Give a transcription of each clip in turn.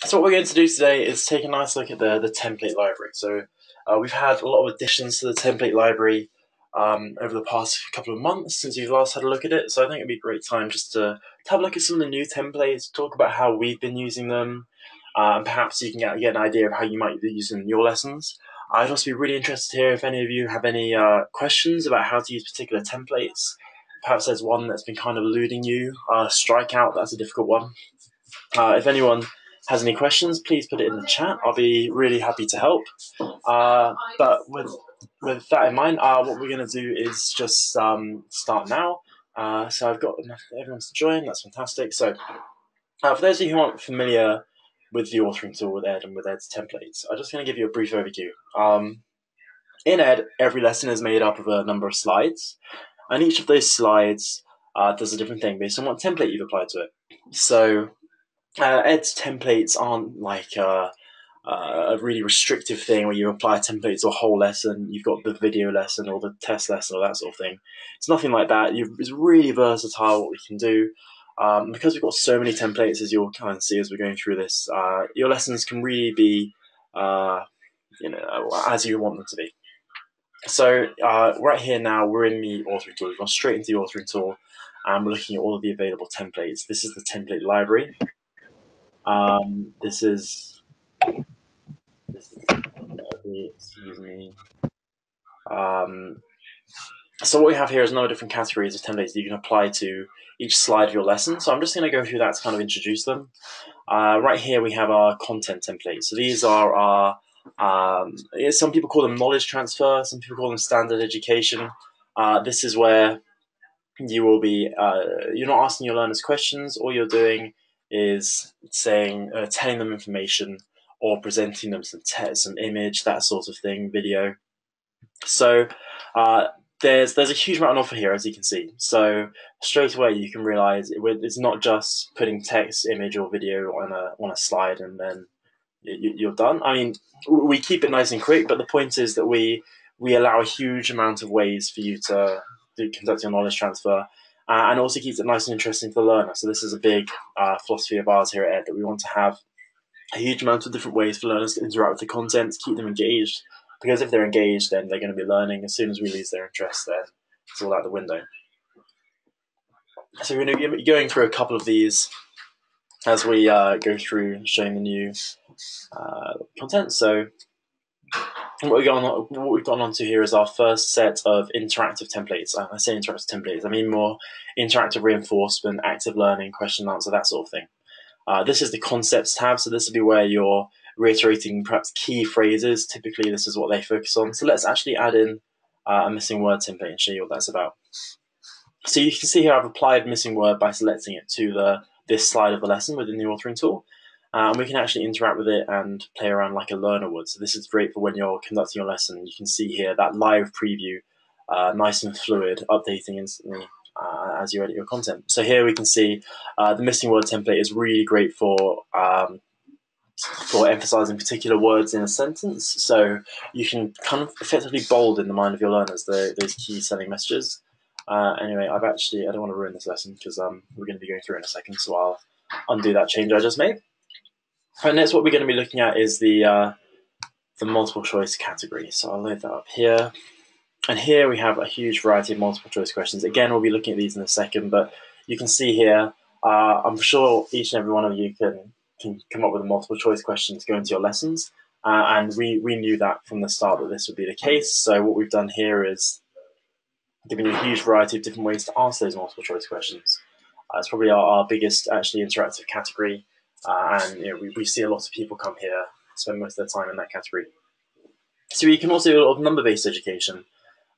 So what we're going to do today is take a nice look at the template library. So we've had a lot of additions to the template library over the past couple of months since you've last had a look at it. So I think it'd be a great time just to have a look at some of the new templates, talk about how we've been using them, and perhaps you can get an idea of how you might be using them in your lessons. I'd also be really interested to hear if any of you have any questions about how to use particular templates. Perhaps there's one that's been kind of eluding you. Strikeout, that's a difficult one. If anyone has any questions, please put it in the chat. I'll be really happy to help. But with that in mind, what we're going to do is just start now. So I've got enough everyone's to join. That's fantastic. So for those of you who aren't familiar with the authoring tool with Ed and with Ed's templates, I'm just going to give you a brief overview. In Ed, every lesson is made up of a number of slides, and each of those slides does a different thing based on what template you've applied to it. So Ed's templates aren't like a really restrictive thing where you apply a template to a whole lesson. You've got the video lesson or the test lesson or that sort of thing. It's nothing like that. It's really versatile what we can do. Because we've got so many templates, as you'll kind of see as we're going through this, your lessons can really be, as you want them to be. So right here now, we're in the authoring tool. We've gone straight into the authoring tool, and we're looking at all of the available templates. This is the template library. Excuse me. So what we have here is a number of different categories of templates that you can apply to each slide of your lesson. So I'm just going to go through that to kind of introduce them. Right here we have our content templates. So these are our, some people call them knowledge transfer, some people call them standard education. This is where you will be, you're not asking your learners questions, all you're doing is saying, telling them information or presenting them some text, some image, that sort of thing, video. So there's a huge amount on offer here, as you can see. So straight away you can realize it's not just putting text, image, or video on a slide and then you're done. I mean, we keep it nice and quick, but the point is that we allow a huge amount of ways for you to conduct your knowledge transfer, and also keeps it nice and interesting for the learner. So this is a big philosophy of ours here at Ed, that we want to have a huge amount of different ways for learners to interact with the content, to keep them engaged, because if they're engaged, then they're going to be learning. As soon as we lose their interest, then it's all out the window. So we're going to be going through a couple of these as we go through showing the new content. So what we've gone on to here is our first set of interactive templates. I say interactive templates, I mean more interactive reinforcement, active learning, question and answer, that sort of thing. This is the concepts tab, so this will be where you're reiterating perhaps key phrases. Typically this is what they focus on. So let's actually add in a missing word template and show you what that's about. So you can see here I've applied missing word by selecting it to this slide of the lesson within the authoring tool. And we can actually interact with it and play around like a learner would. So this is great for when you're conducting your lesson. You can see here that live preview, nice and fluid, updating instantly as you edit your content. So here we can see the missing word template is really great for emphasizing particular words in a sentence. So you can kind of effectively bold in the mind of your learners those key selling messages. Anyway, I don't want to ruin this lesson because we're going to be going through it in a second, so I'll undo that change I just made. And next, what we're going to be looking at is the multiple choice category. So I'll load that up here. And here we have a huge variety of multiple choice questions. Again, we'll be looking at these in a second, but you can see here, I'm sure each and every one of you can come up with a multiple choice question to go into your lessons. And we knew that from the start that this would be the case. So what we've done here is giving you a huge variety of different ways to answer those multiple choice questions. It's probably our biggest actually interactive category. And we see a lot of people come here, spend most of their time in that category. So you can also do a lot of number-based education.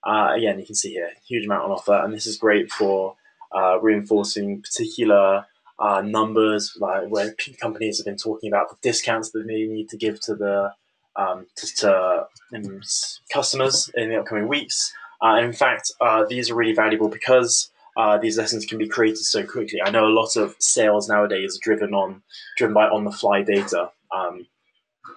Again, you can see here, huge amount on offer, and this is great for reinforcing particular numbers, like where companies have been talking about the discounts that they need to give to the customers in the upcoming weeks. And in fact, these are really valuable because these lessons can be created so quickly. I know a lot of sales nowadays are driven by on-the-fly data.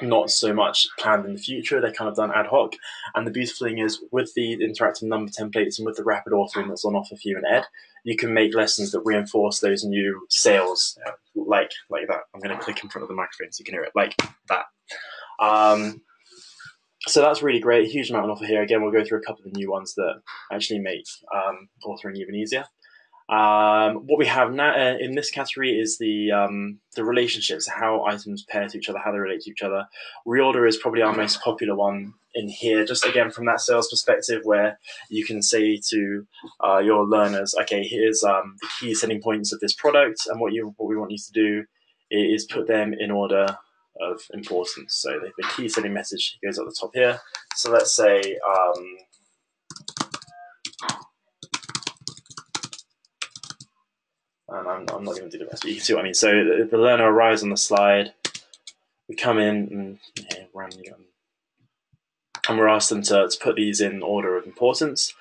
not so much planned in the future. They're kind of done ad hoc. And the beautiful thing is, with the interactive number templates and with the rapid authoring that's on offer for you in Ed, you can make lessons that reinforce those new sales, like that. I'm going to click in front of the microphone so you can hear it, like that. So that's really great. A huge amount on offer here. Again, we'll go through a couple of the new ones that actually make authoring even easier. What we have now in this category is the relationships, how items pair to each other, how they relate to each other. Reorder is probably our most popular one in here, just again from that sales perspective, where you can say to your learners, okay, here's the key selling points of this product, and what we want you to do is put them in order of importance. So the key selling message goes at the top here. So let's say and I'm not going to do the rest, but you can see what I mean. So the learner arrives on the slide, we come in and we're asked them to put these in order of importance.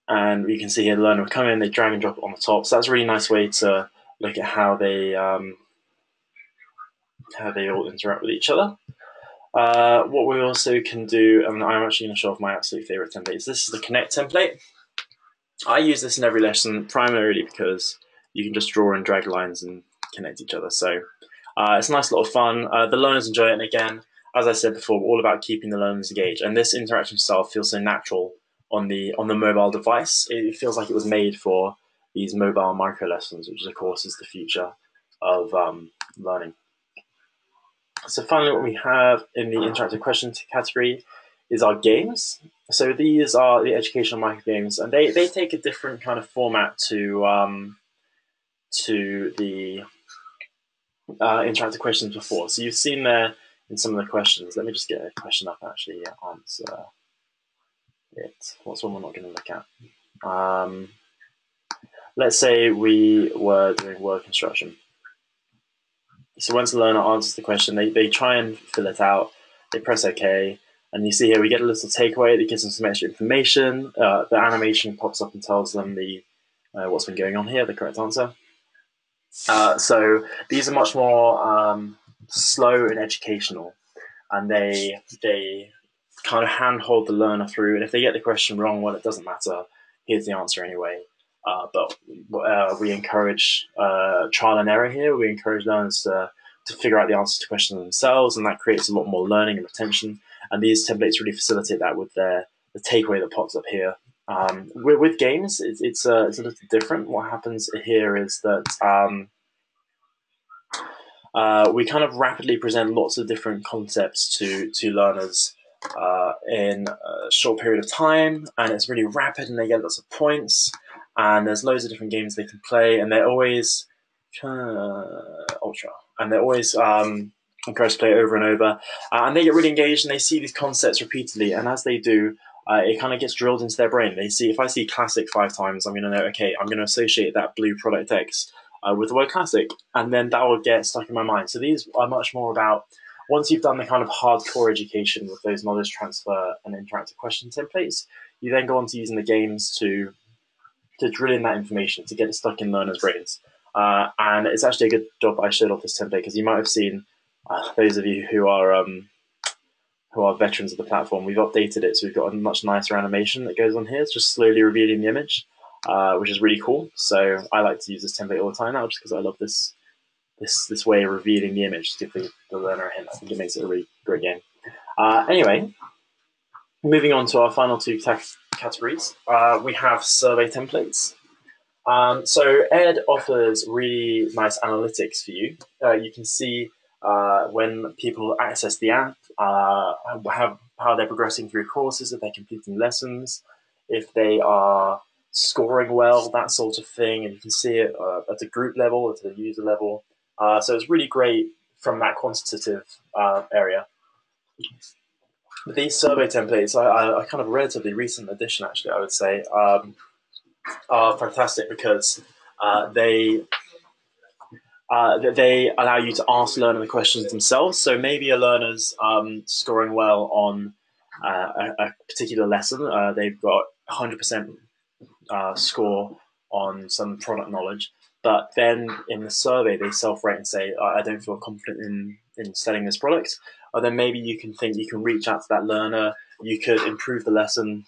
And you can see here the learner will come in, they drag and drop it on the top. So that's a really nice way to look at how they all interact with each other. What we also can do, and I'm actually going to show off my absolute favorite template. This is the Connect template. I use this in every lesson primarily because you can just draw and drag lines and connect each other. So it's a nice lot of fun. The learners enjoy it. And again, as I said before, we're all about keeping the learners engaged. And this interaction style feels so natural on the mobile device. It feels like it was made for these mobile micro lessons, which of course is the future of learning. So finally, what we have in the interactive questions category is our games. So these are the educational micro games, and they take a different kind of format to the interactive questions before. So you've seen there in some of the questions. Let me just get a question up and actually answer it. What's one we're not going to look at? Let's say we were doing word construction. So once the learner answers the question, they try and fill it out. They press OK. And you see here, we get a little takeaway that gives them some extra information. The animation pops up and tells them what's been going on here, the correct answer. So these are much more slow and educational. And they kind of handhold the learner through. And if they get the question wrong, well, it doesn't matter. Here's the answer anyway. But we encourage trial and error here. We encourage learners to figure out the answers to questions themselves, and that creates a lot more learning and retention. And these templates really facilitate that with the takeaway that pops up here. With games, it's a little different. What happens here is that we kind of rapidly present lots of different concepts to learners in a short period of time, and it's really rapid, and they get lots of points. And there's loads of different games they can play, and they're always ultra, and they're always encouraged to play over and over. And they get really engaged, and they see these concepts repeatedly. And as they do, it kind of gets drilled into their brain. They see, if I see classic 5 times, I'm going to know, okay, I'm going to associate that blue product X with the word classic, and then that will get stuck in my mind. So these are much more about, once you've done the kind of hardcore education with those knowledge transfer and interactive question templates, you then go on to using the games to drill in that information, to get it stuck in learners' brains. And it's actually a good job I showed off this template, because you might have seen, those of you who are veterans of the platform, we've updated it, so we've got a much nicer animation that goes on here. It's just slowly revealing the image, which is really cool. So I like to use this template all the time now, just because I love this way of revealing the image to give the learner a hint. I think it makes it a really great game. Anyway, moving on to our final 2 categories, we have survey templates. So Ed offers really nice analytics for you. You can see when people access the app, how they're progressing through courses, if they're completing lessons, if they are scoring well, that sort of thing. And you can see it at the group level, at the user level. So it's really great from that quantitative area. These survey templates are kind of a relatively recent addition, actually, I would say, are fantastic because they allow you to ask learner the questions themselves. So maybe a learner's scoring well on a particular lesson. They've got 100% score on some product knowledge, but then in the survey they self-rate and say, I don't feel confident in in selling this product, then maybe you can think you can reach out to that learner. You could improve the lesson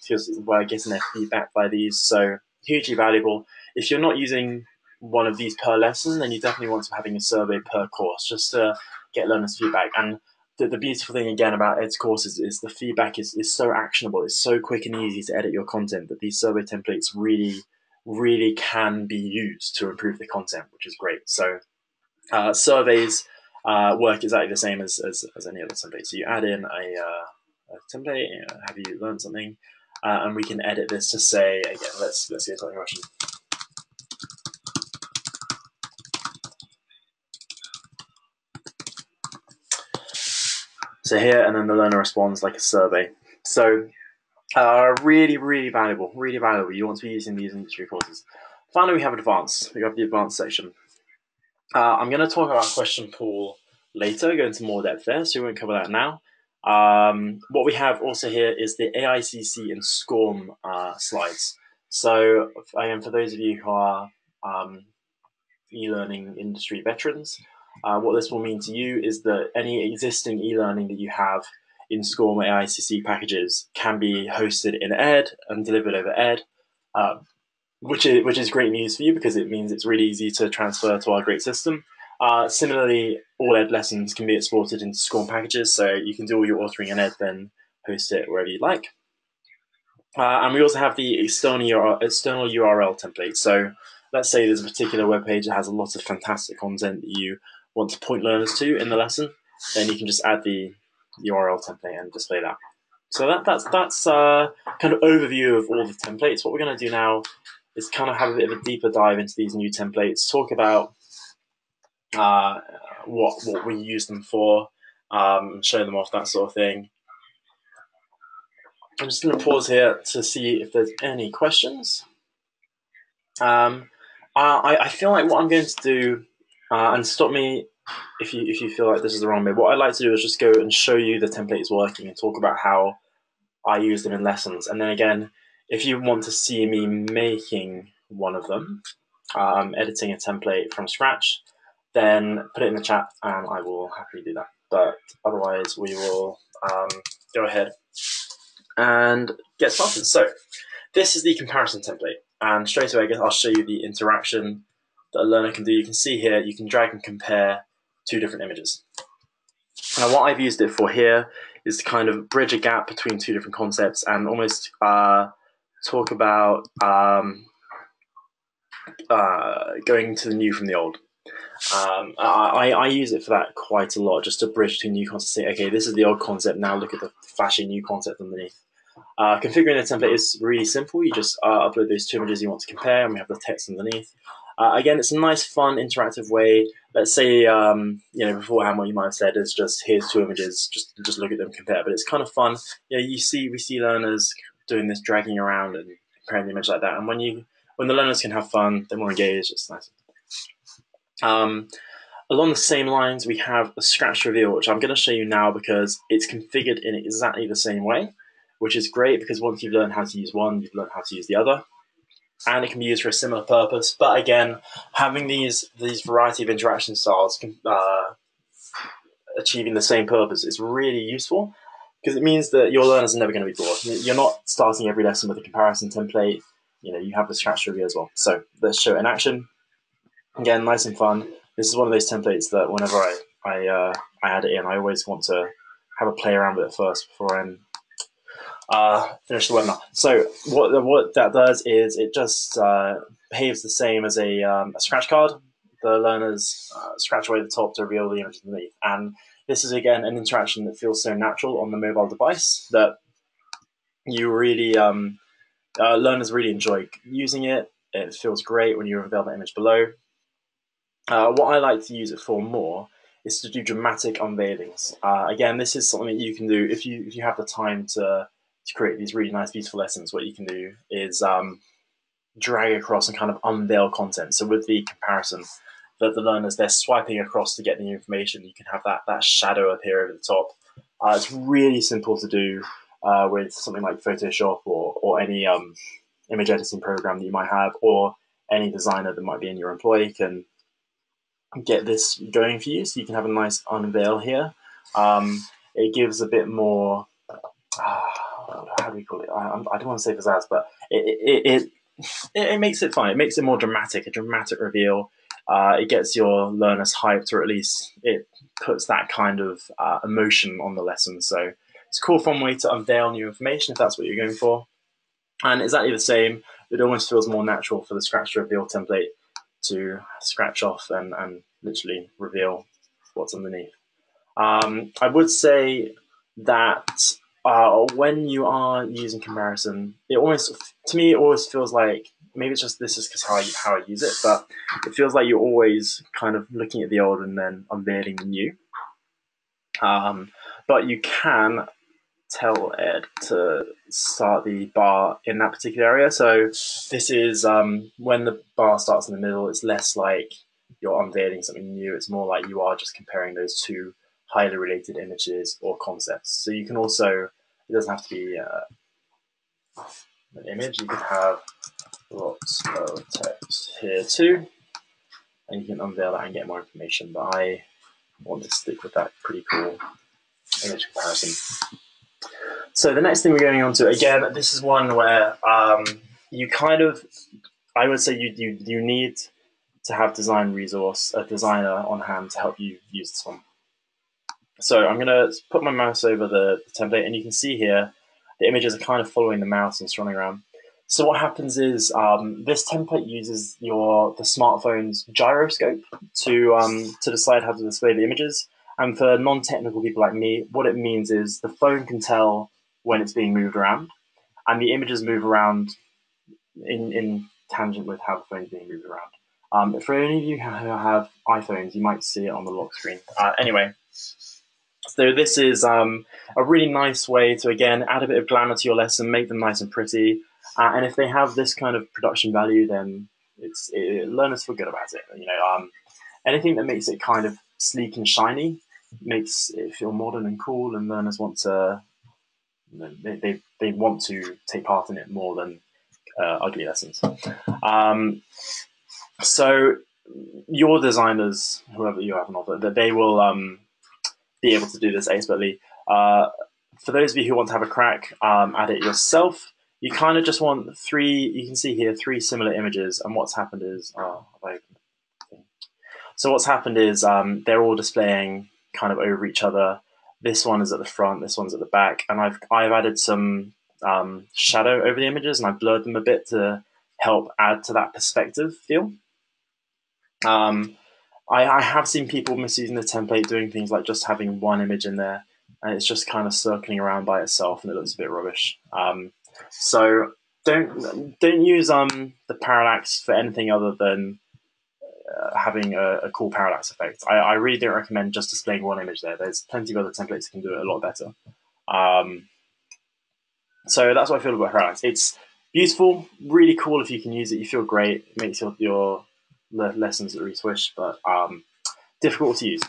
by getting their feedback by these. So hugely valuable. If you're not using one of these per lesson, then you definitely want to be having a survey per course just to get learners' feedback. And the beautiful thing again about Ed's courses is the feedback is so actionable. It's so quick and easy to edit your content that these survey templates really can be used to improve the content, which is great. So surveys work exactly the same as any other template. So you add in a template, have you learned something, and we can edit this to say, again, let's get something Russian. So here, and then the learner responds like a survey. So really valuable, really valuable. You want to be using these industry courses. Finally, we have advanced. We have the advanced section. I'm going to talk about question pool later, go into more depth there, so we won't cover that now. What we have also here is the AICC and SCORM slides. So again, for those of you who are e-learning industry veterans, what this will mean to you is that any existing e-learning that you have in SCORM or AICC packages can be hosted in Ed and delivered over Ed, which is great news for you because it means it's really easy to transfer to our great system. Similarly, all Ed lessons can be exported into SCORM packages, so you can do all your authoring in Ed, then host it wherever you like. And we also have the external URL template. So let's say there's a particular web page that has a lot of fantastic content that you want to point learners to in the lesson, then you can just add the URL template and display that. So that's kind of overview of all the templates. What we're going to do now is kind of have a bit of a deeper dive into these new templates, talk about what we use them for, show them off, that sort of thing. I'm just going to pause here to see if there's any questions. I feel like what I'm going to do, and stop me if you feel like this is the wrong way, what I'd like to do is just go and show you the templates working and talk about how I use them in lessons. And then again, if you want to see me making one of them, editing a template from scratch, then put it in the chat and I will happily do that. But otherwise, we will go ahead and get started. So this is the comparison template. And straight away, I guess I'll show you the interaction that a learner can do. You can see here, you can drag and compare two different images. Now, what I've used it for here is to kind of bridge a gap between two different concepts and almost talk about going to the new from the old. I use it for that quite a lot, just to bridge between new concepts. Say, okay, this is the old concept, now look at the flashy new concept underneath. Configuring the template is really simple. You just upload those two images you want to compare, and we have the text underneath. Again, it's a nice, fun, interactive way. Let's say, beforehand, what you might have said is just here's two images, just look at them, compare. But it's kind of fun. We see learners doing this, dragging around and comparing the image like that. And when the learners can have fun, they're more engaged. It's nice. Along the same lines, we have a scratch reveal, which I'm going to show you now because it's configured in exactly the same way, which is great because once you've learned how to use one, you've learned how to use the other. And it can be used for a similar purpose. But again, having these variety of interaction styles achieving the same purpose is really useful because it means that your learners are never going to be bored. You're not starting every lesson with a comparison template. You have the scratch review as well. So let's show it in action. Again, nice and fun. This is one of those templates that whenever I add it in, I always want to have a play around with it first before I finish the webinar. So what that does is it just behaves the same as a scratch card. The learners scratch away the top to reveal the image underneath. And this is, again, an interaction that feels so natural on the mobile device that you really learners really enjoy using it. It feels great when you reveal the image below. What I like to use it for more is to do dramatic unveilings. Again, this is something that you can do if you have the time to create these really nice, beautiful lessons. What you can do is drag across and kind of unveil content. So with the comparison, that the learners, they're swiping across to get the information, you can have that shadow appear over the top. It's really simple to do with something like Photoshop or any image editing program that you might have, or any designer that might be in your employ can get this going for you, so you can have a nice unveil here. It gives a bit more, how do we call it? I don't want to say pizzazz, but it makes it fun. It makes it more dramatic, a dramatic reveal. It gets your learners hyped, or at least it puts that kind of emotion on the lesson. So it's a cool, fun way to unveil new information if that's what you're going for. And exactly the same, it almost feels more natural for the scratch to reveal template to scratch off and literally reveal what's underneath. I would say that when you are using comparison, it almost, to me, it always feels like, maybe it's just this is because how I use it, but it feels like you're always kind of looking at the old and then unveiling the new. But you can tell Ed to start the bar in that particular area. So this is when the bar starts in the middle, it's less like you're unveiling something new. It's more like you are just comparing those two highly related images or concepts. So you can also, it doesn't have to be an image. You could have lots of text here too, and you can unveil that and get more information. But I want to stick with that pretty cool image comparison. So the next thing we're going on to, again, this is one where you kind of, I would say you need to have design resource, a designer on hand to help you use this one. So I'm going to put my mouse over the template, and you can see here the images are kind of following the mouse and scrolling around. So what happens is this template uses the smartphone's gyroscope to decide how to display the images. And for non-technical people like me, what it means is the phone can tell when it's being moved around, and the images move around in tangent with how the phone is being moved around. For any of you who have iPhones, you might see it on the lock screen. Anyway, so this is a really nice way to, again, add a bit of glamour to your lesson, make them nice and pretty. And if they have this kind of production value, then learners feel good about it. You know, anything that makes it kind of sleek and shiny makes it feel modern and cool, and learners want to, they want to take part in it more than ugly lessons. So your designers, whoever you have an offer, that they will be able to do this expertly. For those of you who want to have a crack at it yourself, you kind of just want three, you can see here, three similar images, and what's happened is, so what's happened is they're all displaying kind of over each other. This one is at the front, this one's at the back, and I've added some shadow over the images, and I've blurred them a bit to help add to that perspective feel. I have seen people misusing the template, doing things like just having one image in there, and it's just kind of circling around by itself, and it looks a bit rubbish. So don't use the parallax for anything other than having a cool parallax effect. I really don't recommend just displaying one image there. There's plenty of other templates that can do it a lot better. So that's what I feel about parallax. It's beautiful, really cool if you can use it. You feel great. It makes your lessons really swish, but difficult to use.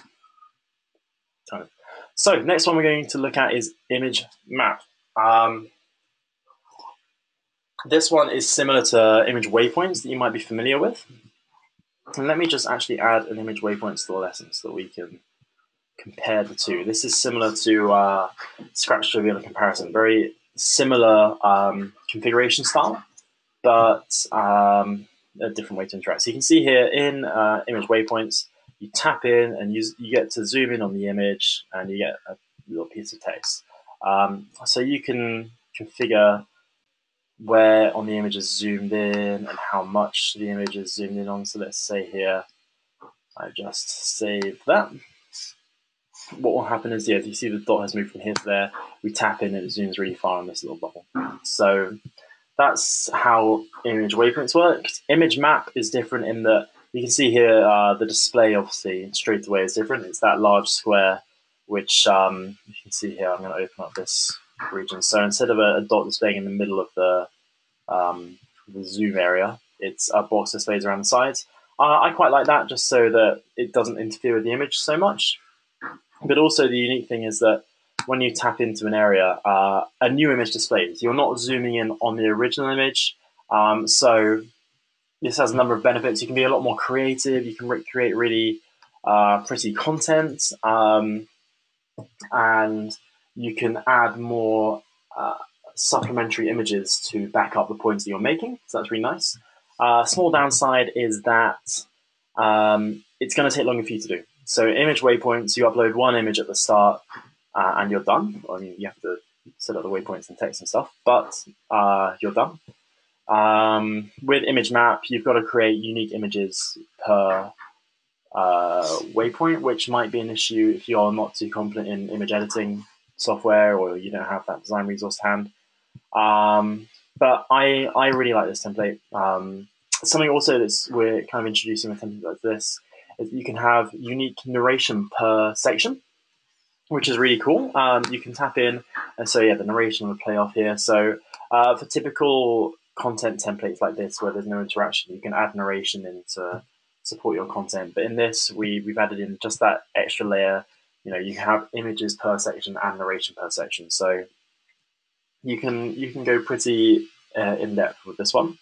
So next one we're going to look at is image map. This one is similar to image waypoints that you might be familiar with. And let me just actually add an image waypoints to the lesson so that we can compare the two. This is similar to Scratch to reveal a comparison. Very similar configuration style, but a different way to interact. So you can see here in image waypoints, you tap in and you get to zoom in on the image, and you get a little piece of text. So you can configure where on the image is zoomed in and how much the image is zoomed in on. So let's say here, I just save that. What will happen is, yeah, if you see the dot has moved from here to there, we tap in and it zooms really far on this little bubble. So that's how image waypoints work. Image map is different in that you can see here the display obviously straight away is different. It's that large square, which you can see here. I'm going to open up this region. So instead of a dot displaying in the middle of the zoom area, it's a box displays around the sides. I quite like that just so that it doesn't interfere with the image so much. But also the unique thing is that when you tap into an area, a new image displays. You're not zooming in on the original image. So this has a number of benefits. You can be a lot more creative. You can create really pretty content, and you can add more supplementary images to back up the points that you're making. So that's really nice. Small downside is that it's going to take longer for you to do. So image waypoints, you upload one image at the start and you're done. I mean, you have to set up the waypoints and text and stuff, but you're done. With image map, you've got to create unique images per waypoint, which might be an issue if you're not too competent in image editing software or you don't have that design resource to hand. But I really like this template. Something also that's we're kind of introducing a template like this is you can have unique narration per section, which is really cool. You can tap in, and so yeah, the narration will play off here. So for typical content templates like this, where there's no interaction, you can add narration in to support your content. But in this, we've added in just that extra layer. You know, you have images per section and narration per section, so you can go pretty in depth with this one.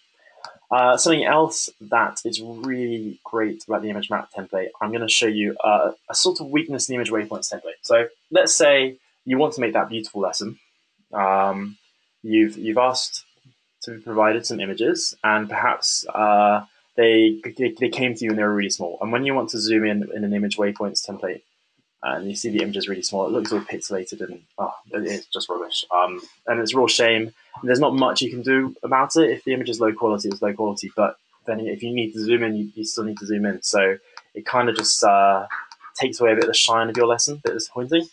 Something else that is really great about the image map template, I'm going to show you a sort of weakness in the image waypoints template. So let's say you want to make that beautiful lesson. You've asked to be provided some images, and perhaps they came to you and they were really small. And when you want to zoom in an image waypoints template, and you see the image is really small, it looks all pixelated and it's just rubbish. And it's a real shame. There's not much you can do about it. If the image is low quality, it's low quality. But then if you need to zoom in, you still need to zoom in. So it kind of just takes away a bit of the shine of your lesson, a bit disappointing.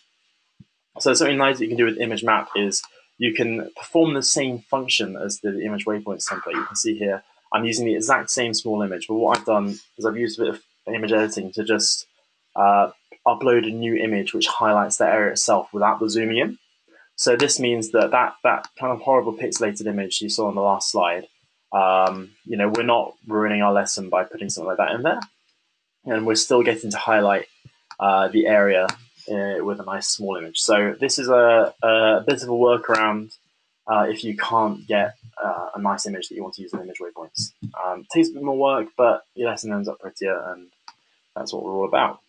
So something nice that you can do with image map is you can perform the same function as the image waypoints template. You can see here, I'm using the exact same small image, but what I've done is I've used a bit of image editing to just upload a new image which highlights the area itself without the zooming in. So this means that that kind of horrible pixelated image you saw on the last slide, you know, we're not ruining our lesson by putting something like that in there, and we're still getting to highlight the area with a nice small image. So this is a bit of a workaround if you can't get a nice image that you want to use in image waypoints. It takes a bit more work, but your lesson ends up prettier, and that's what we're all about.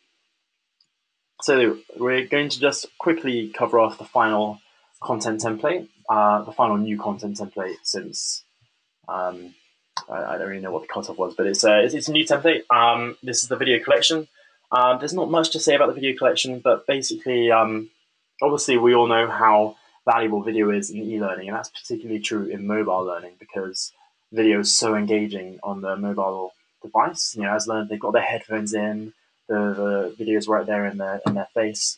So we're going to just quickly cover off the final content template, the final new content template since I don't really know what the cutoff was, but it's a new template. This is the video collection. There's not much to say about the video collection, but basically, obviously we all know how valuable video is in e-learning, and that's particularly true in mobile learning because video is so engaging on the mobile device. You know, as learners, they've got their headphones in, the videos right there in their face,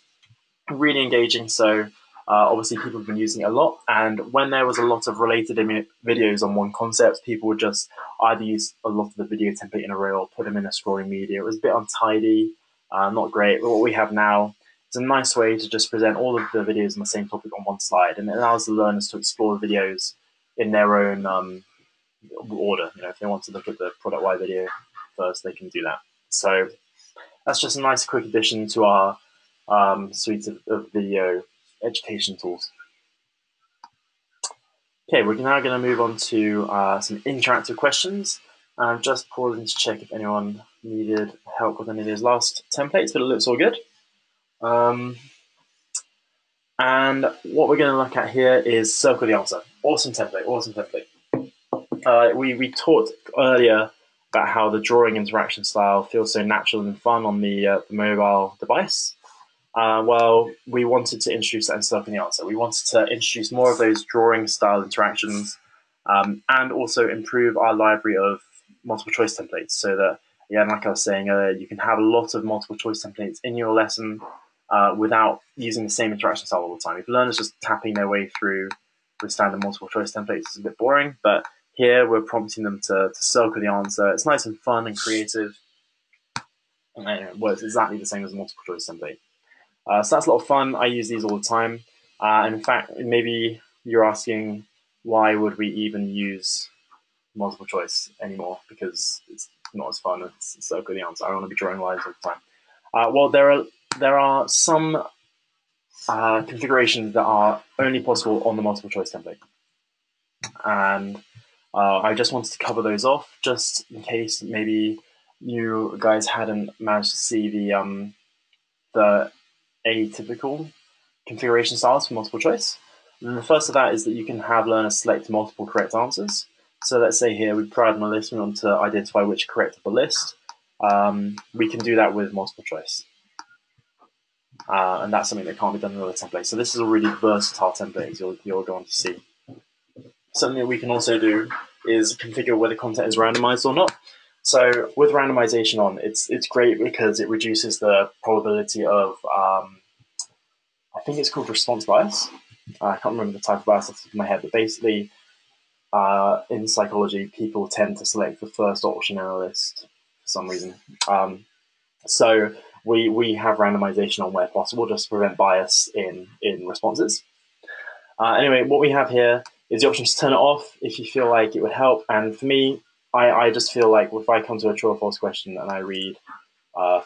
really engaging. So obviously people have been using it a lot, and when there was a lot of related videos on one concept, people would just either use a lot of the video template in a row or put them in a scrolling media. It was a bit untidy, not great, but what we have now is a nice way to just present all of the videos on the same topic on one slide, and it allows the learners to explore the videos in their own order. You know, if they want to look at the product Y video first, they can do that. So that's just a nice quick addition to our suite of video education tools. Okay, we're now going to move on to some interactive questions. I'm just pausing to check if anyone needed help with any of those last templates, but it looks all good. And what we're going to look at here is circle the answer. Awesome template, awesome template. We talked earlier about how the drawing interaction style feels so natural and fun on the mobile device. Well, we wanted to introduce that in circle the answer. We wanted to introduce more of those drawing style interactions and also improve our library of multiple choice templates so that, again, like I was saying earlier, you can have a lot of multiple choice templates in your lesson without using the same interaction style all the time. If learners just tapping their way through with standard multiple choice templates, it's a bit boring, but here we're prompting them to circle the answer. It's nice and fun and creative. And it works exactly the same as a multiple choice template. So that's a lot of fun. I use these all the time. And in fact, maybe you're asking, why would we even use multiple choice anymore? Because it's not as fun as circle the answer. I don't want to be drawing lines all the time. Well, there are some configurations that are only possible on the multiple choice template. And I just wanted to cover those off just in case maybe you guys hadn't managed to see the atypical configuration styles for multiple choice. And the first of that is that you can have learners select multiple correct answers. So let's say here we provide them a list, we want to identify which correct of the list. We can do that with multiple choice. And that's something that can't be done in other templates. So this is a really versatile template, as you're going to see. Something that we can also do is configure whether content is randomized or not. So with randomization on, it's great because it reduces the probability of, I think it's called response bias. I can't remember the type of bias off the top of my head, but basically in psychology, people tend to select the first option in a list for some reason. So we have randomization on where possible just to prevent bias in responses. Anyway, what we have here is the option to turn it off if you feel like it would help. And for me, I just feel like if I come to a true or false question and I read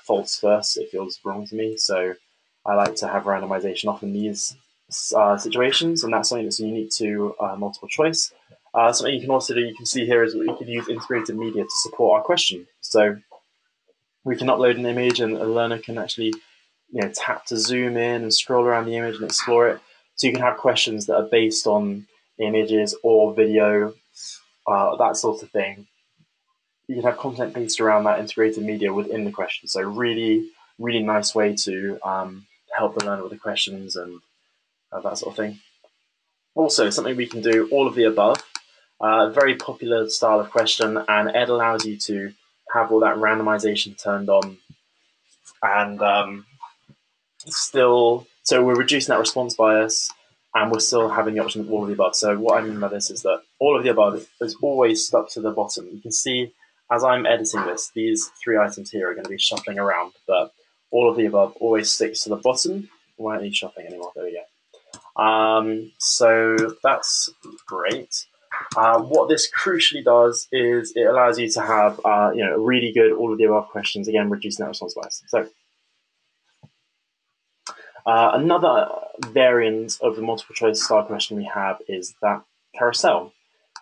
false first, it feels wrong to me. So I like to have randomization off in these situations, and that's something that's unique to multiple choice. Something you can also do, you can see here, is that we can use integrated media to support our question. So we can upload an image and a learner can actually tap to zoom in and scroll around the image and explore it. So you can have questions that are based on images or video, that sort of thing. You can have content based around that integrated media within the question. So really, really nice way to help the learner with the questions and that sort of thing. Also, something we can do, all of the above. Very popular style of question, and Ed allows you to have all that randomization turned on, and so we're reducing that response bias, and we're still having the option of all of the above. So what I mean by this is that all of the above is always stuck to the bottom. You can see as I'm editing this, these three items here are going to be shuffling around, but all of the above always sticks to the bottom. We won't need shuffling anymore. There we go. So that's great. What this crucially does is it allows you to have a really good all of the above questions, again reducing that response bias. So another variant of the multiple choice style question we have is that carousel.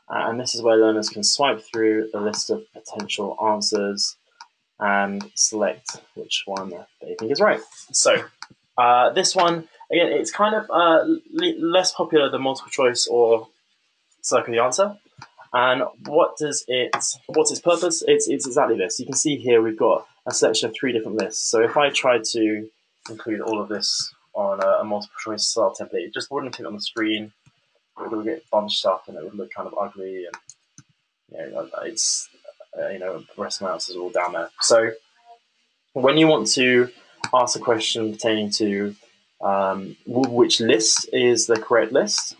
And this is where learners can swipe through a list of potential answers and select which one they think is right. So this one, again, it's kind of less popular than multiple choice or circle the answer. And what's its purpose? It's exactly this. You can see here we've got a selection of 3 different lists. So if I tried to include all of this on a multiple choice style template, it just wouldn't fit on the screen. It would get bunched up and it would look kind of ugly, and it's the rest of my answers are all down there. So when you want to ask a question pertaining to which list is the correct list,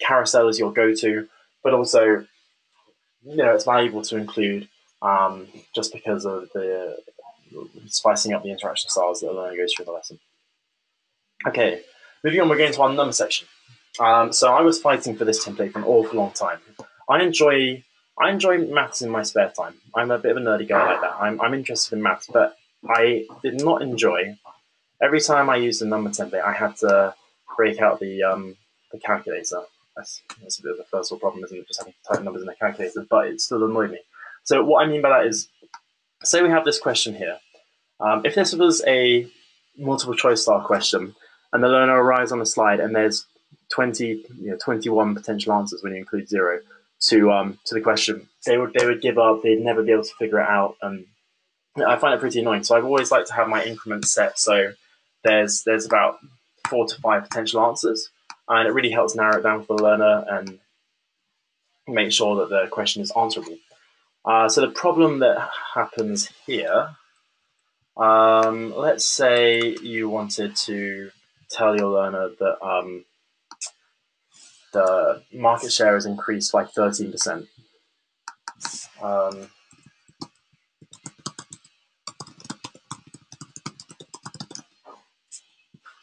carousel is your go-to, but also it's valuable to include just because of the spicing up the interaction styles that the learner goes through the lesson. Okay, moving on, we're going to our number section. So I was fighting for this template for an awful long time. I enjoy maths in my spare time. I'm a bit of a nerdy guy like that. I'm interested in maths, but I did not enjoy every time I used a number template. I had to break out the calculator. That's a bit of a first world problem, isn't it? Just having to type numbers in a calculator, but it still annoyed me. So what I mean by that is, say we have this question here. If this was a multiple choice style question, and the learner arrives on the slide, and there's 21 potential answers when you include 0 to the question, they would give up. They'd never be able to figure it out, and I find it pretty annoying. So I've always liked to have my increments set so there's about 4 to 5 potential answers, and it really helps narrow it down for the learner and make sure that the question is answerable. So the problem that happens here, let's say you wanted to tell your learner that the market share has increased by 13%.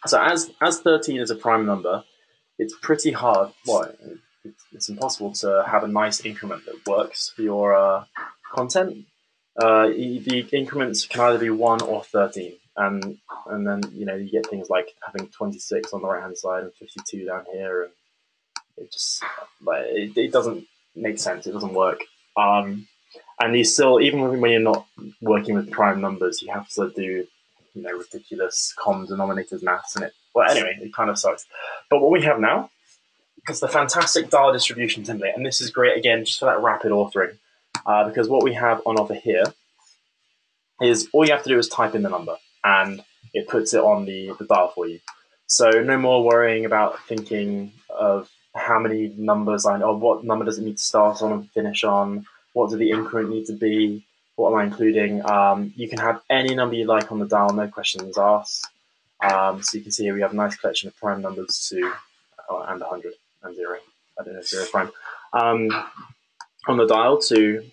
So as 13 is a prime number, it's pretty hard. Well, it's impossible to have a nice increment that works for your content. The increments can either be 1 or 13, and then you get things like having 26 on the right hand side and 52 down here, and it just it doesn't make sense. It doesn't work. And you still, even when you're not working with prime numbers, you have to do, ridiculous common denominators maths in it. Well, anyway, it kind of sucks. But what we have now is the fantastic dial distribution template, and this is great again just for that rapid authoring, because what we have on offer here is all you have to do is type in the number, and it puts it on the dial for you. So no more worrying about thinking of how many numbers or what number does it need to start on and finish on, what do the increment need to be, what am I including. You can have any number you like on the dial, no questions asked. So you can see here we have a nice collection of prime numbers and 100 and 0. I don't know if 0 prime. On the dial to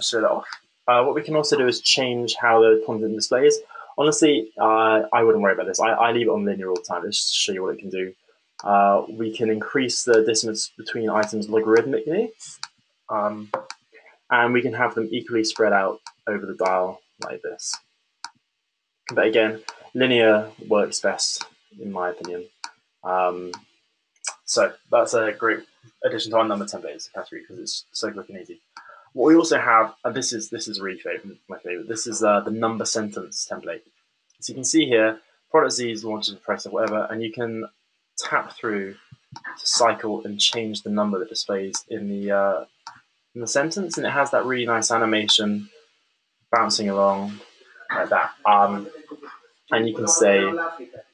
show that off. What we can also do is change how the content displays. Honestly, I wouldn't worry about this. I leave it on linear all the time, just to show you what it can do. We can increase the distance between items logarithmically, and we can have them equally spread out over the dial like this. But again, linear works best, in my opinion. So that's a great addition to our number template category because it's so quick and easy. What we also have, and this is really my favorite. This is the number sentence template. So you can see here, product Z is launched in press or whatever, and you can tap through to cycle and change the number that displays in the sentence, and it has that really nice animation bouncing along like that. And you can say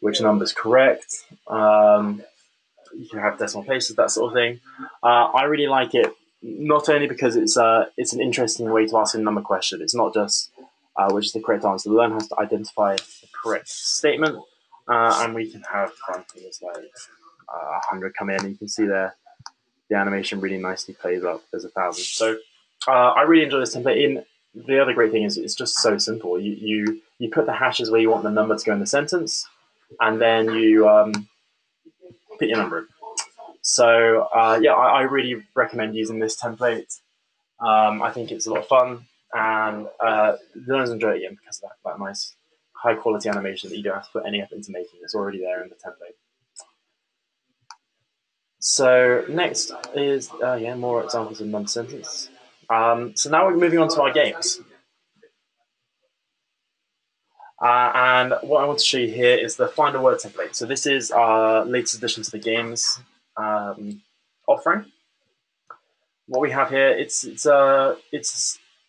which number is correct. You can have decimal places, that sort of thing. I really like it, not only because it's an interesting way to ask a number question. It's not just which is the correct answer. The learner has to identify the correct statement, and we can have things like 100 come in. You can see there the animation really nicely plays up as 1,000. So I really enjoy this template. The other great thing is it's just so simple. You put the hashes where you want the number to go in the sentence, and then you put your number in. So yeah, I really recommend using this template. I think it's a lot of fun, and learners enjoy it again because of that nice high quality animation that you don't have to put any effort into making. It's already there in the template. So next is more examples of number sentence. So now we're moving on to our games. And what I want to show you here is the Find a Word template. So this is our latest addition to the games offering. What we have here, it's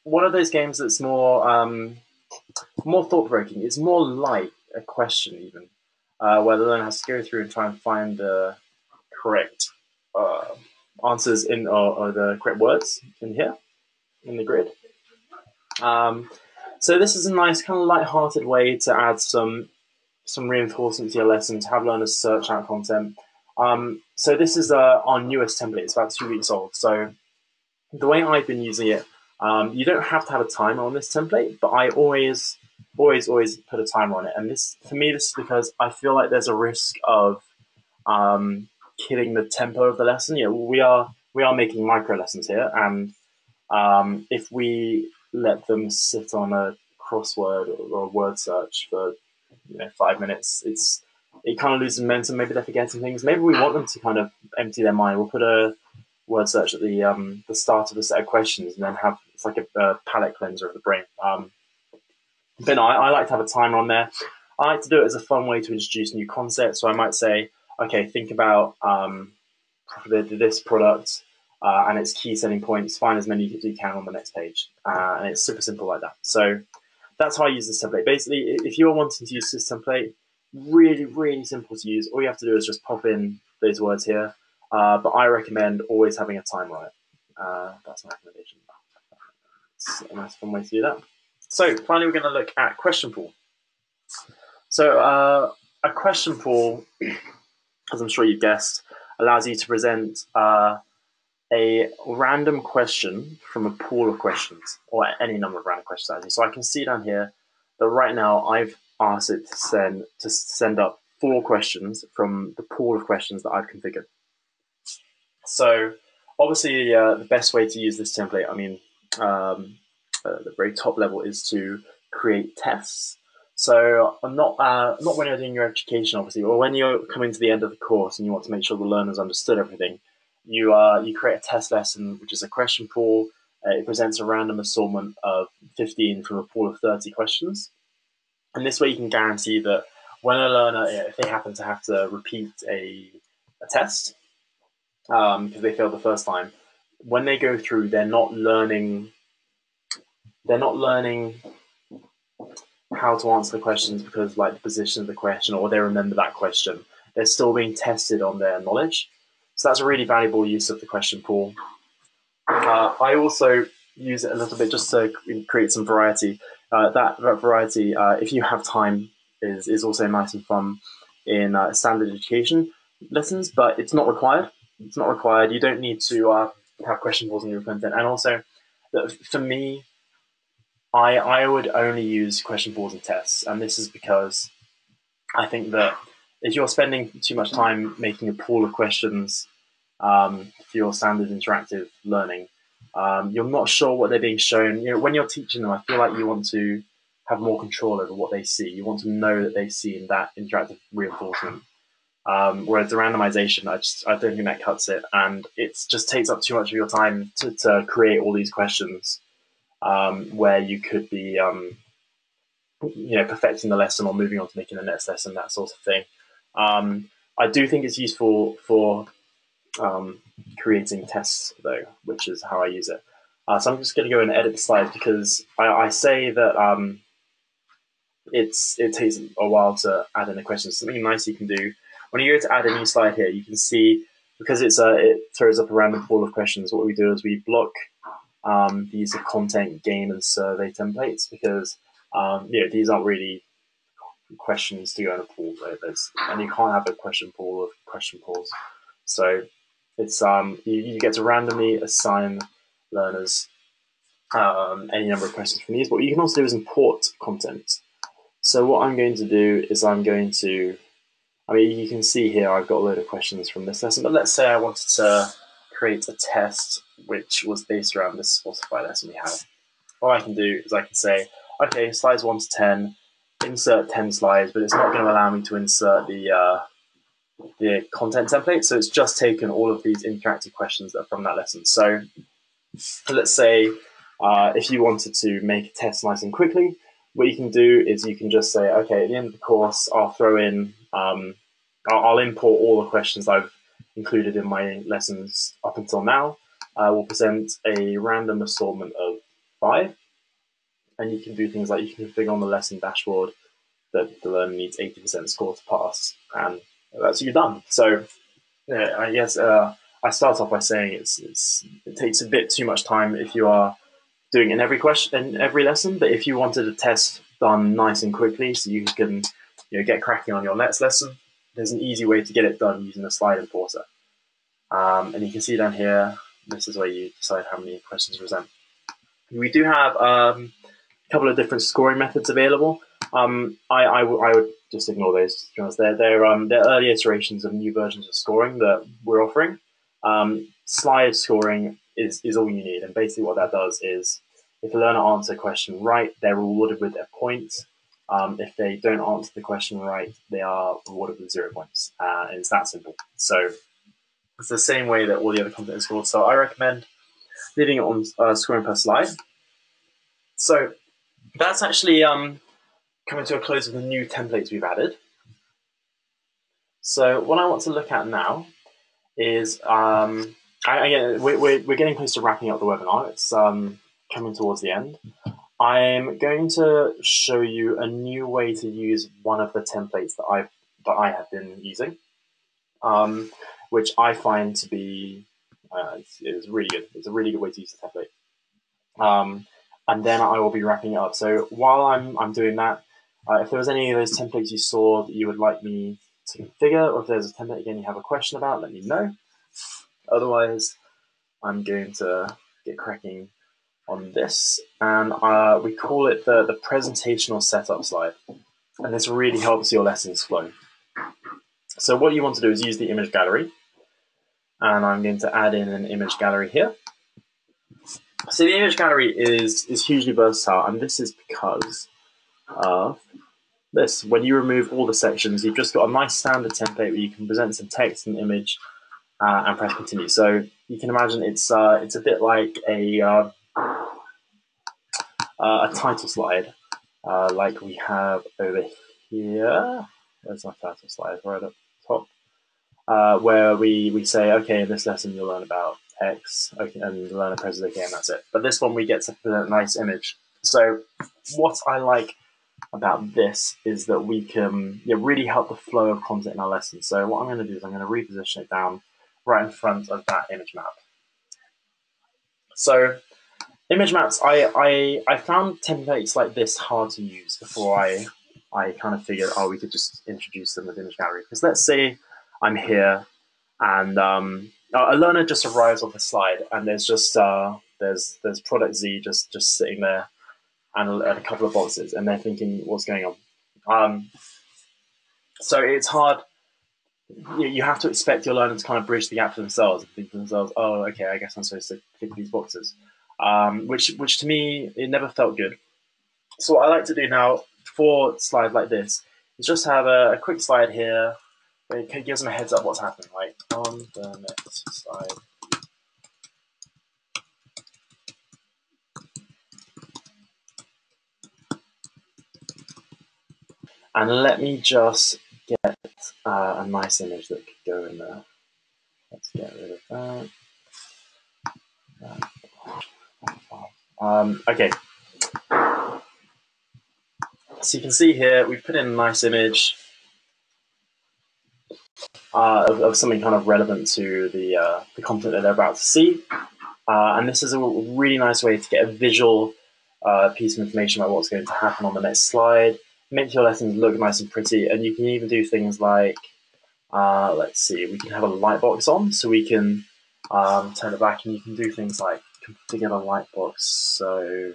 one of those games that's more thought-provoking. It's more like a question even, where the learner has to go through and try and find the correct answers or the correct words in here, in the grid. So this is a nice kind of light-hearted way to add some reinforcement to your lesson, to have learners search out content. So this is our newest template. It's about 2 weeks old. So the way I've been using it, you don't have to have a timer on this template, but I always put a timer on it. And this, for me, this is because I feel like there's a risk of killing the tempo of the lesson. We are making micro lessons here, and if we let them sit on a crossword or a word search for 5 minutes, it kind of loses momentum. Maybe they're forgetting things. Maybe we want them to kind of empty their mind. We'll put a word search at the start of a set of questions, and then it's like a palate cleanser of the brain. But no, I like to have a timer on there. I like to do it as a fun way to introduce new concepts. So I might say, okay, think about this product and its key selling points. Find as many as you can on the next page, and it's super simple like that. So that's how I use this template. Basically, if you're wanting to use this template, really, really simple to use. All you have to do is just pop in those words here. But I recommend always having a timer on it. That's my recommendation. It's a nice fun way to do that. So finally, we're going to look at question pool. So a question pool, as I'm sure you've guessed, allows you to present a random question from a pool of questions, or any number of random questions actually. So I can see down here that right now I've asked it to send up 4 questions from the pool of questions that I've configured. So obviously the best way to use this template, the very top level, is to create tests. So not when you're doing your education, obviously, or when you're coming to the end of the course and you want to make sure the learners understood everything. You create a test lesson, which is a question pool, it presents a random assortment of 15 from a pool of 30 questions. And this way you can guarantee that when a learner, if they happen to have to repeat a test, because they failed the first time, when they go through, they're not learning how to answer the questions because like the position of the question or they remember that question. They're still being tested on their knowledge. So that's a really valuable use of the question pool. I also use it a little bit just to create some variety. That variety, if you have time, is also nice and fun in standard education lessons, but it's not required. It's not required. You don't need to have question pools in your content. And also, for me, I would only use question pools and tests, and this is because I think that if you're spending too much time making a pool of questions for your standard interactive learning, you're not sure what they're being shown. When you're teaching them, I feel like you want to have more control over what they see. You want to know that they've seen that interactive reinforcement. Whereas the randomization, I don't think that cuts it, and it just takes up too much of your time to create all these questions where you could be perfecting the lesson or moving on to making the next lesson, that sort of thing. I do think it's useful for creating tests, though, which is how I use it. So I'm just going to go and edit the slides because I say that it takes a while to add in the questions. Something nice you can do when you go to add a new slide here, you can see because it throws up a random pool of questions. What we do is we block the use of content, game, and survey templates because these aren't really questions to go in a pool. And you can't have a question pool of question pools. So it's you get to randomly assign learners any number of questions from these. But what you can also do is import content. So what I'm going to do is you can see here I've got a load of questions from this lesson, but let's say I wanted to create a test which was based around this Spotify lesson we had. What I can do is I can say, okay, slides 1 to 10, insert 10 slides, but it's not going to allow me to insert the content template. So it's just taken all of these interactive questions that are from that lesson. So let's say if you wanted to make a test nice and quickly, what you can do is you can just say, okay, at the end of the course, I'll throw in, I'll import all the questions I've included in my lessons up until now. We'll present a random assortment of 5. And you can do things like you can configure on the lesson dashboard that the learner needs 80% score to pass. And that's you done. So I guess I start off by saying it takes a bit too much time if you are doing in every lesson, but if you wanted a test done nice and quickly so you can get cracking on your next lesson, there's an easy way to get it done using the slide importer. And you can see down here, this is where you decide how many questions to present. We do have a couple of different scoring methods available. I would just ignore those. They're early iterations of new versions of scoring that we're offering. Slide scoring is all you need, and basically what that does is if a learner answers a question right, they're rewarded with their points. If they don't answer the question right, they are rewarded with 0 points, and it's that simple. So it's the same way that all the other content is scored. So I recommend leaving it on scoring per slide. So that's actually coming to a close with the new templates we've added. So what I want to look at now is we're getting close to wrapping up the webinar. It's coming towards the end. I'm going to show you a new way to use one of the templates that I have been using, which I find to be it's really good. It's a really good way to use the template. And then I will be wrapping it up. So while I'm doing that, if there was any of those templates you saw that you would like me to configure, or if there's a template again you have a question about, let me know. Otherwise, I'm going to get cracking on this, and we call it the presentational setup slide, and this really helps your lessons flow. So what you want to do is use the image gallery, and I'm going to add in an image gallery here. So the image gallery is hugely versatile, and this is because of this. When you remove all the sections, you've just got a nice standard template where you can present some text and image and press continue. So you can imagine it's a bit like a a title slide, like we have over here. There's my title slide right up top, where we say, okay, in this lesson you'll learn about X, okay, and learn a present, okay, and that's it. But this one we get to put a nice image. So what I like about this is that we can really help the flow of content in our lesson. So what I'm going to do is I'm going to reposition it down right in front of that image map. So image maps, I found templates like this hard to use before I kind of figured, oh, we could just introduce them with image gallery. Because let's say I'm here and a learner just arrives on the slide and there's just there's product Z just sitting there and a couple of boxes and they're thinking, what's going on? So it's hard. You have to expect your learner to kind of bridge the gap for themselves and think to themselves, oh, okay, I guess I'm supposed to tick these boxes. Which to me, it never felt good. So what I like to do now for slides like this is just have a quick slide here. It gives them a heads up what's happening, like on the next slide. And let me just get a nice image that could go in there. Let's get rid of that. Okay. So you can see here, we've put in a nice image of something kind of relevant to the content that they're about to see. And this is a really nice way to get a visual piece of information about what's going to happen on the next slide. Make your lessons look nice and pretty. And you can even do things like, let's see, we can have a light box on, so we can turn it back and you can do things like configure the light box. So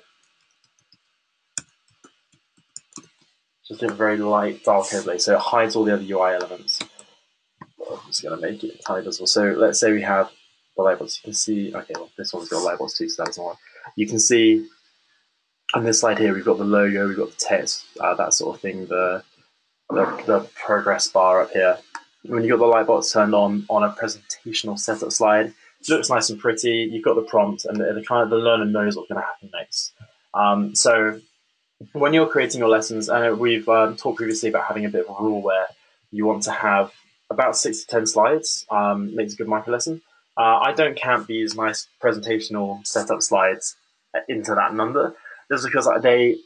just do a very light, dark overlay, so it hides all the other UI elements. I'm just going to make it entirely visible. So let's say we have the light box. You can see, okay, well, this one's got a light box too, so that doesn't work. You can see on this slide here, we've got the logo, we've got the text, that sort of thing, the progress bar up here. When you've got the light box turned on a presentational setup slide, it looks nice and pretty. You've got the prompt, and the learner knows what's going to happen next. So when you're creating your lessons, and we've talked previously about having a bit of a rule where you want to have about 6 to 10 slides, makes a good micro lesson. I don't count these nice presentational setup slides into that number, just because they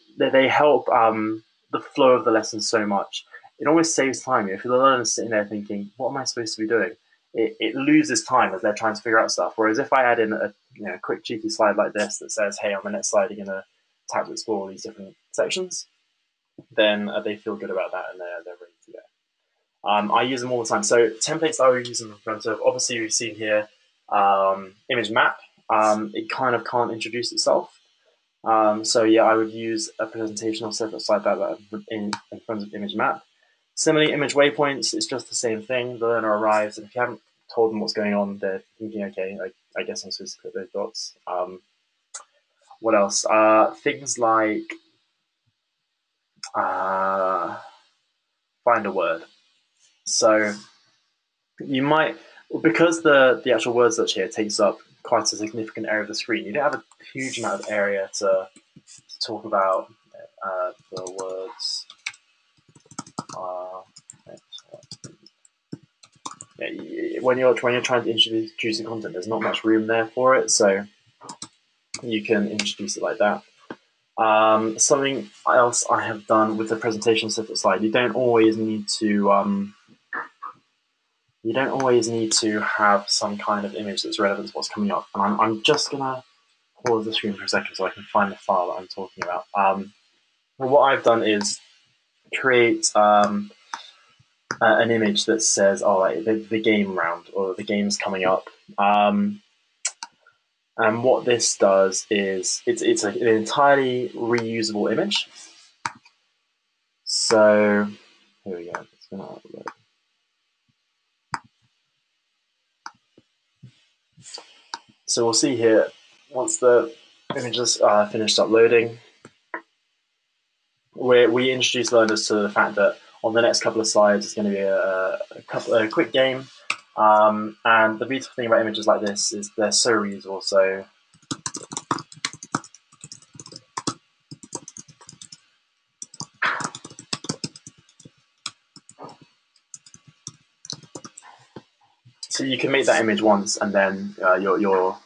help the flow of the lesson so much. It always saves time. If the learner's sitting there thinking, what am I supposed to be doing? It loses time as they're trying to figure out stuff. Whereas if I add in a quick cheeky slide like this that says, hey, on the next slide, you're going to tap to explore all these different sections, then they feel good about that and they're ready to go. I use them all the time. So templates I would use them in front of, obviously we've seen here, image map. It kind of can't introduce itself. So yeah, I would use a presentational setup slide that in front of image map. Similarly, image waypoints, it's just the same thing. The learner arrives, and if you haven't told them what's going on, they're thinking, okay, I guess I'm supposed to click those dots. What else? Things like find a word. So you might, because the actual word search here takes up quite a significant area of the screen, you don't have a huge amount of area to talk about the words. When you're trying to introduce the content, there's not much room there for it, so you can introduce it like that. Something else I have done with the presentation setup slide, you don't always need to have some kind of image that's relevant to what's coming up. And I'm just gonna pause the screen for a second so I can find the file that I'm talking about. Well, what I've done is create an image that says, "Oh, like the game round or the game's coming up." And what this does is it's an entirely reusable image. So here we go. It's gonna upload. So we'll see here once the image is finished uploading. We introduce learners to the fact that on the next couple of slides, it's going to be a quick game. And the beautiful thing about images like this is they're so reusable. So So you can make that image once, and then you're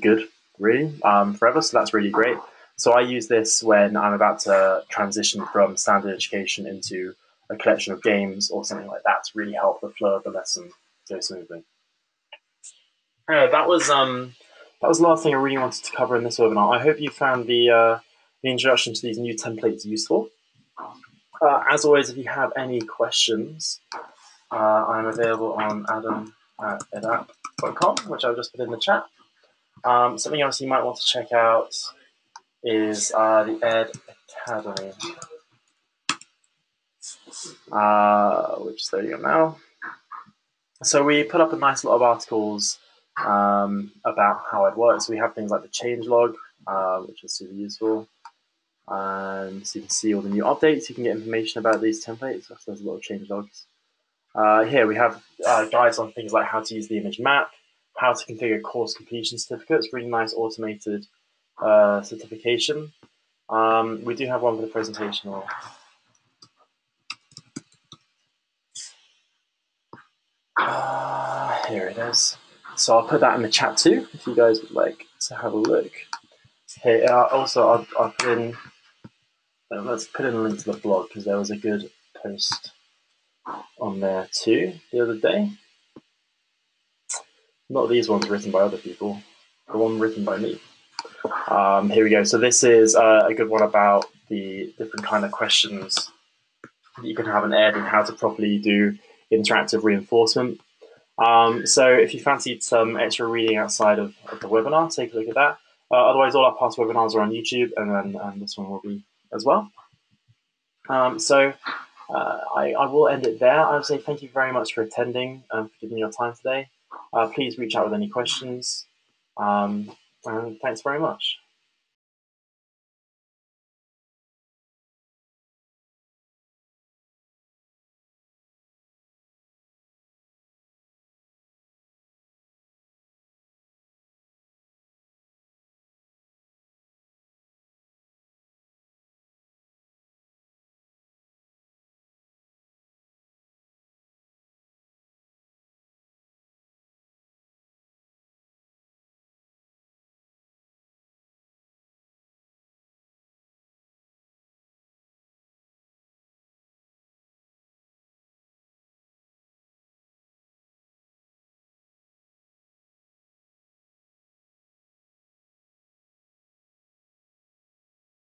good, really, forever. So that's really great. So I use this when I'm about to transition from standard education into a collection of games or something like that to really help the flow of the lesson go smoothly. That was the last thing I really wanted to cover in this webinar. I hope you found the introduction to these new templates useful. As always, if you have any questions, I'm available on adam@edapp.com, which I've just put in the chat. Something else you might want to check out is the Ed Academy, which is loading up now. So we put up a nice lot of articles about how it works. We have things like the changelog, which is super useful. And so you can see all the new updates. You can get information about these templates. So there's a lot of changelogs. Here we have guides on things like how to use the image map, how to configure course completion certificates, really nice automated certification. We do have one for the presentation. Here it is. So I'll put that in the chat too, if you guys would like to have a look. Here, also I'll put in, let's put in a link to the blog because there was a good post on there too the other day. Not these ones written by other people, the one written by me. Here we go. So this is a good one about the different kind of questions that you can have in Ed and how to properly do interactive reinforcement. So if you fancied some extra reading outside of the webinar, take a look at that. Otherwise, all our past webinars are on YouTube, and then this one will be as well. So I will end it there. I would say thank you very much for attending and for giving me your time today. Please reach out with any questions. And thanks very much.